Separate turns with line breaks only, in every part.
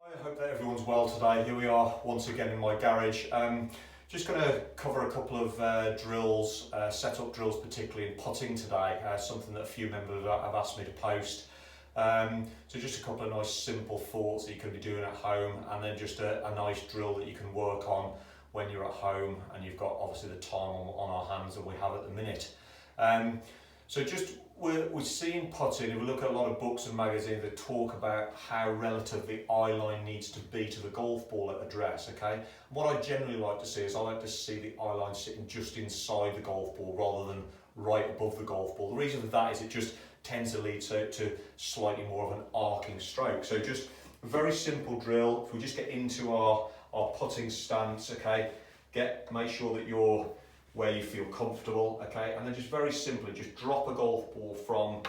I hope that everyone's well today. Here we are once again in my garage. Just going to cover a couple of drills, setup drills particularly in putting today, something that a few members have asked me to post. So just a couple of nice simple thoughts that you can be doing at home, and then just a nice drill that you can work on when you're at home and you've got obviously the time on our hands that we have at the minute. So just we're seeing putting, if we look at a lot of books and magazines that talk about how relative the eye line needs to be to the golf ball at address, okay? What I generally like to see is I like to see the eye line sitting just inside the golf ball rather than right above the golf ball. The reason for that is it just tends to lead to slightly more of an arcing stroke. So just a very simple drill. If we just get into our putting stance, okay, make sure that you're where you feel comfortable, okay, and then just very simply just drop a golf ball from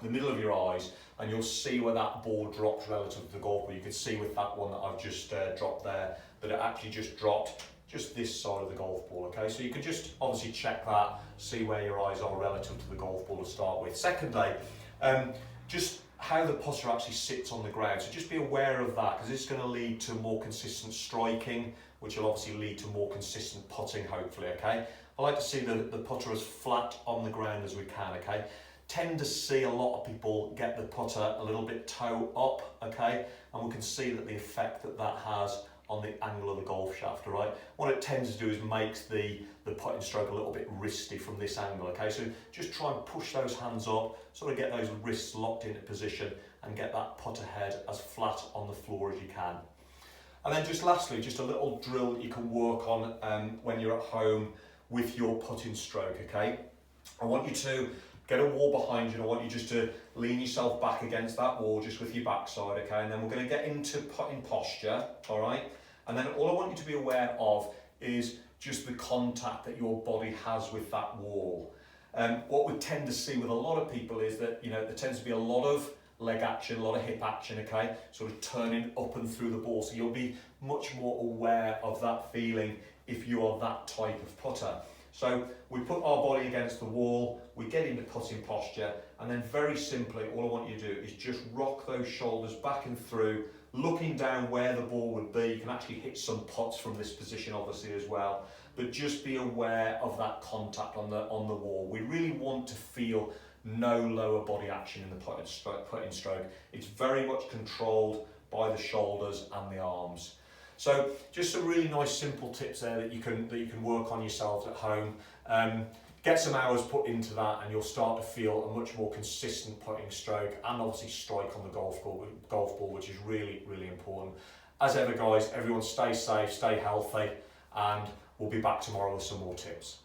the middle of your eyes, and you'll see where that ball drops relative to the golf ball. You can see with that one that I've just dropped there that it actually just dropped just this side of the golf ball, okay? So you can just obviously check that, see where your eyes are relative to the golf ball to start with. Secondly, just how the putter actually sits on the ground. So just be aware of that, because it's going to lead to more consistent striking, which will obviously lead to more consistent putting, hopefully, okay? I like to see the putter as flat on the ground as we can, okay? Tend to see a lot of people get the putter a little bit toe up, okay? And we can see that the effect that has on the angle of the golf shaft, all right? What it tends to do is makes the putting stroke a little bit wristy from this angle, okay? So just try and push those hands up, sort of get those wrists locked into position and get that putter head as flat on the floor as you can. And then just lastly, just a little drill that you can work on when you're at home with your putting stroke, okay? I want you to get a wall behind you, and I want you just to lean yourself back against that wall just with your backside, okay? And then we're going to get into putting posture, all right? And then all I want you to be aware of is just the contact that your body has with that wall. What we tend to see with a lot of people is that, you know, there tends to be a lot of leg action, a lot of hip action, okay? Sort of turning up and through the ball. So you'll be much more aware of that feeling if you are that type of putter. So we put our body against the wall, we get into putting posture, and then very simply, all I want you to do is just rock those shoulders back and through, looking down where the ball would be. You can actually hit some putts from this position obviously as well, but just be aware of that contact on the wall. We really want to feel no lower body action in the putting stroke. It's very much controlled by the shoulders and the arms. So just some really nice simple tips there that you can work on yourselves at home. Get some hours put into that and you'll start to feel a much more consistent putting stroke and obviously strike on the golf ball, which is really, really important. As ever guys, everyone stay safe, stay healthy, and we'll be back tomorrow with some more tips.